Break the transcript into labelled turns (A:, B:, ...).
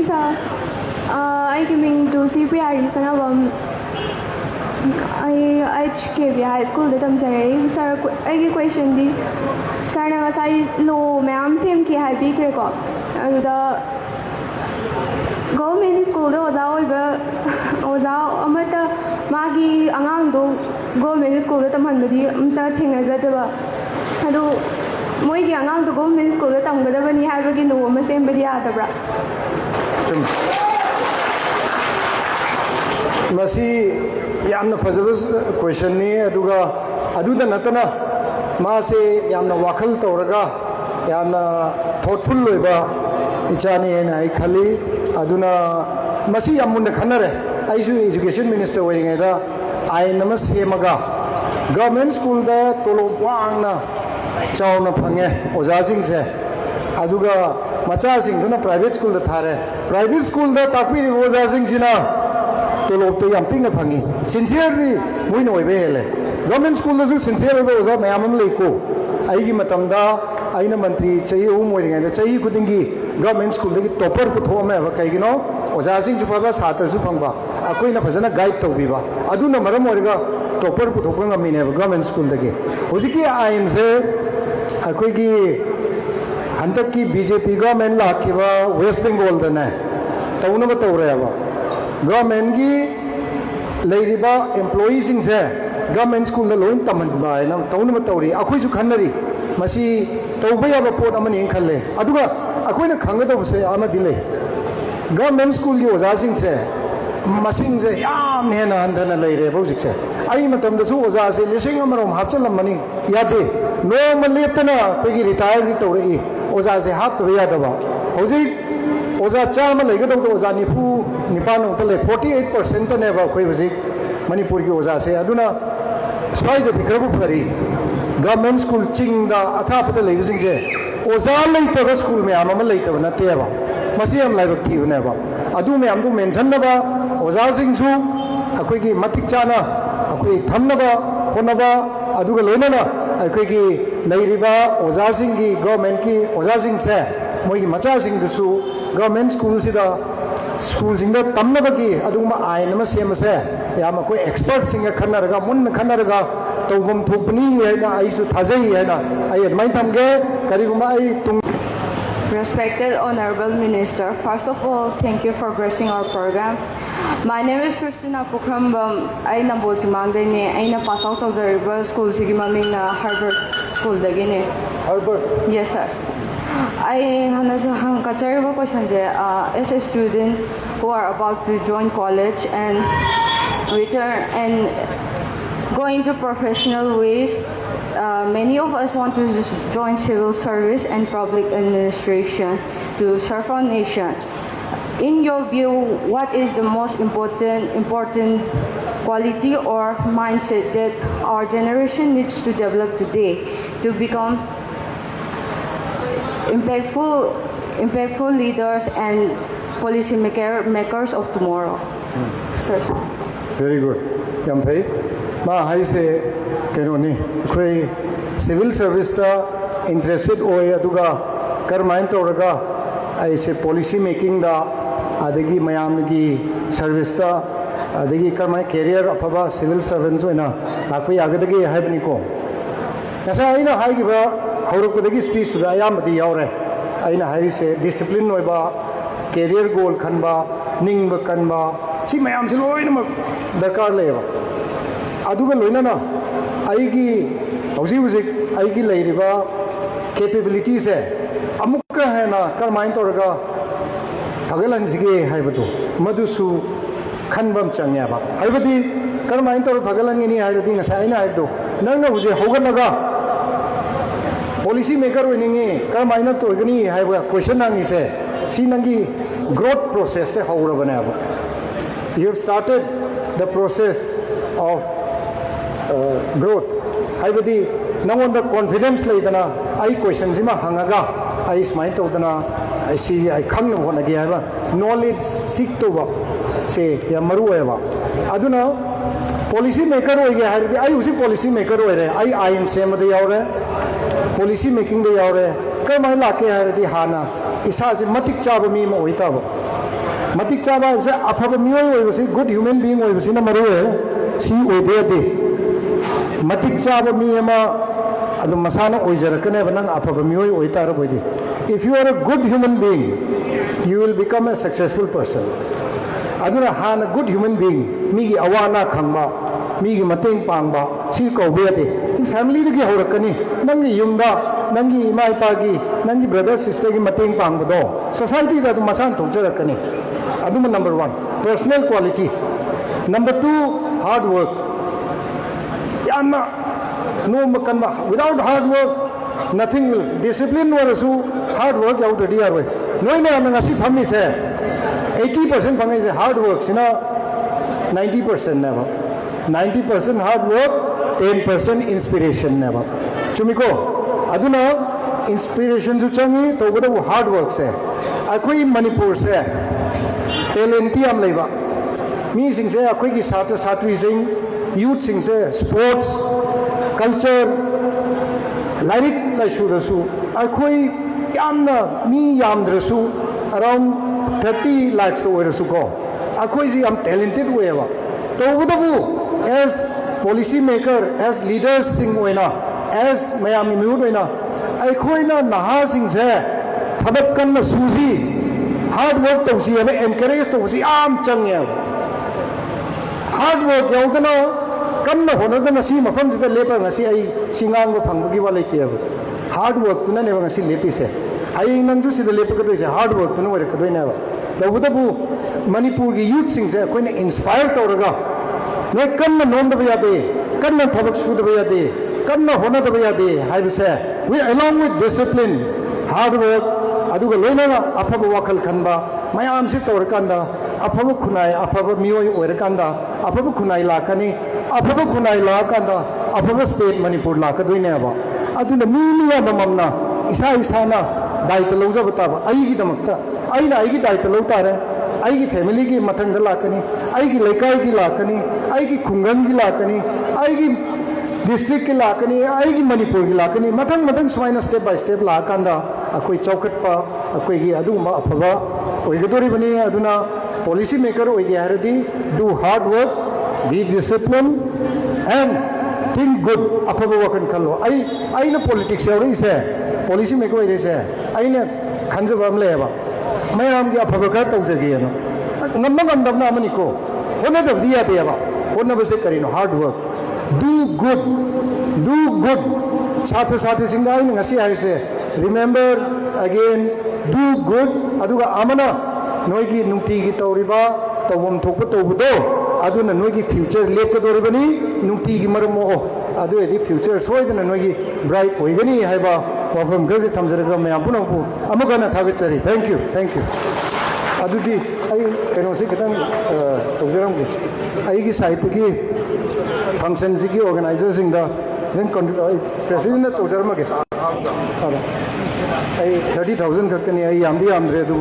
A: sir. I came to CPR Sanabam. I HKB High School that I'm saying, sir. I question the sir. I was low, ma'am. Same key high big record. The government school was out. Amata Magi Angando government school that I'm thing as that. Moi yang ang to government school that I'm gonna when you have again the woman same body other bra.
B: Masi yamna fazabus question ni aduga aduda natana mase yamna wakal tawraga yamna thoughtful loiba ichani na ai khali aduna masi yamunda khanare aisu education minister oinga da ai namase maga government school da tolo wangna chauna phange oja sing se aduga macha sing duna private school da thare private school da takpi ri oja sing sina tolo to yam ping phangi sincerely moi noi be hele government school da su sincere be oja mayam am leiko ai gi matam da aina mantri chai u moi ringa da chai khudingi government school da gi topper ku thome ba kai gi no oja sing ju phaba satra su phangba akoi na phajana guide to biba aduna maram origa topper ku thokang amine government school da gi hojiki aim se akoi gi hantak ki BJP government la kiwa West Bengal da na tauna ba tawre ba government gi leiriba employees sing se government school da loin taman ba na tauna ba tawri akoi ju khanari masi tawba ya ba pot amani khalle aduga akoi na khanga da se ama dile government school gi oja sing se masing se yam hena andana leire ba jik se ai matam da su oja se lising amarom hapchalam mani yade no maleptana pegi retire ni tawri oja se hap to ya da ba hoji oja chama leiga dau oja nifu nipan ong tale 48% ne ba khoi hoji manipur gi oja se aduna swai da dikrabu phari government school ching da atha pata leiga sing je oja leita ba school me ama leita na te ba masi am lai ba ki ne ba adu me am du mention na ba oja sing su akoi gi matik chana akoi thamna ba hona ba aduga loina na akoi gi leiriba oja sing gi government ki oja sing se moi gi macha sing du su government school sida school singa tamna bagi aduma aina ma sema se yama koi expert singa khanaraga mun khanaraga tawbam thupni haina ai su thajai haina ai admai thamge kariguma ai tung.
A: Respected Honorable Minister, first of all, thank you for gracing our program. My name is Christina Pukrambam. I am Bolchimangdene. I am pass out of the river school. Sigimaming Harvard School.
B: Harvard?
A: Yes, sir. I have a question. As a student who are about to join college and return and go into professional ways, many of us want to join civil service and public administration to serve our nation. In your view, what is the most important quality or mindset that our generation needs to develop today to become impactful leaders and policy makers of tomorrow? Sir.
B: Very good. Yampai. Ma hai se kenoni koi civil service ta interested oi aduga karmain toraga ai se policy making da adagi mayam gi service ta adagi karmai career afaba civil servants oina akoi agadagi haibni ko asa aina hai gi ba haurakudagi speech da ayam di yaure aina hai se discipline oiba career goal khanba ningba kanba si mayam se loina dakar leba aduga loina na aigi hausi aigi leiriba capabilities hai amukka hai na karmain toraga thagalan sige haibatu madusu khanbam changya ba haibati karmain tor thagalan ni haibati ngasai na haibdo nangna huje hoganaga policy maker oiningi karmain to gani haiba question nangi se si nangi growth process se haurabana ba you have started the process of growth. Haibadi nangon the confidence leidana ai question sima hangaga ai smile todana ai si ai khang no hona gi haiba knowledge seek to ba se ya maru eba aduna policy maker oi ge haibadi ai usi policy maker oi re ai aim sem de yaure policy making de yaure ꯀꯔꯝꯍꯥꯏꯅ ꯂꯥꯛꯀꯦ ꯍꯥꯏꯔꯗꯤ ꯍꯥꯟꯅ ꯏꯁꯥꯁꯤ ꯃꯇꯤꯛ ꯆꯥꯕ ꯃꯤ ꯑꯃ ꯑꯣꯏꯇꯥꯕ ꯃꯇꯤꯛ ꯆꯥꯕ ꯍꯥꯏꯕꯁꯦ ꯑꯐꯕ ꯃꯤꯑꯣꯏ ꯑꯣꯏꯕꯁꯤ ꯒꯨꯗ ꯍ꯭ꯌꯨꯃꯦꯟ ꯕꯤಯಿಂ ꯑꯣꯏꯕꯁꯤꯅ ꯃꯔꯨ ꯑꯣꯏ ꯁꯤ ꯑꯣꯏꯕ ꯌꯥꯗꯦ ꯃꯇꯤꯛ ꯆꯥꯕ ꯃꯤ ꯑꯃ ꯑꯗꯨꯝ ꯃꯁꯥꯅ ꯑꯣꯏꯖꯔꯛꯀꯅꯦꯕ ꯅꯪ ꯑꯐꯕ ꯃꯤꯑꯣꯏ ꯑꯣꯏꯇꯥꯔꯕꯗꯤ if you are a good human being you will become a successful person aduna hana good human being migi awana khangba migi mateng pangba si kaube ate family dagi horakani nangi yumda nangi ima ipagi nangi brother sister gi mateng pangbado society da masan thokjarakani aduma number 1 personal quality number 2 hard work yanna no makanba without hard work nothing will discipline warasu hard work yaudadi yaroi noina ngasi phammi se 80% phangai se hard work sina 90% never 90% hard work 10% inspiration never chumiko aduna inspiration ju changi to goda hard work se akoi manipur se talent am leiba mi sing se akoi ki satra satri sing youth sing se sports culture lairik lai surasu akoi yamna mi yamdrasu around 30 lakhs oirasu ko akoi ji am talented weva to godabu as policy maker as leaders sing oina as mayam miud oina aikhoina naha sing se thabak kan suji hard work tawsi ane encourage tawsi am changya hard work yaudana kanna honadana si mafam sida lepa ngasi ai singang go phangbugi wa leite ab hard work tuna ne ngasi lepi se ai nangju sida lepa ka doise hard work tuna wa ka doina ba tawudabu manipur gi youth sing se koina inspire tawraga no kanna nondaba yade kanna thabak sudaba yade kanna honadaba yade haibse we along with discipline hard work aduga loina afaba wakal khanba mayam se tawrakanda afaba khunai afaba miyoi oirakanda afaba khunai lakani afaba khunai lakanda afaba state manipur lakadoine aba aduna miya mamna isa isana daita lojaba taba aigi damakta aina aigi daita lotare aigi family gi mathangda lakani aigi laikai gi lakani aigi khungang gi lakani aigi district ki lakani aigi manipur gi lakani mathang mathang suaina step by step lakanda akoi chaukatpa akoi gi aduma afaba oigadori bani aduna policy maker oigi haradi do hard work be disciplined and think good afaba wakan khallo aina politics yauri se policy maker oigi se aina khanjaba am leba mayam gi afaba ka tawjagi ano ngamma ngamdamna amani ko hona da diya deba hona base karino hard work do good satha satha singda aina ngasi haise remember again do good aduga amana noigi nungti gi tawriba tawbom thokpa tawbudo aduna noigi future lepkadoribani nungti gi marmo adu edi future soidana noigi bright oigani haiba wafam gazi thamjaraga mayam punapu amagana thagachari thank you adudi ai keno se kitan tawjaram gi ai gi site gi function gi organizer sing da then president na tawjaram gi ai 30000 kakani ai yamdi amre du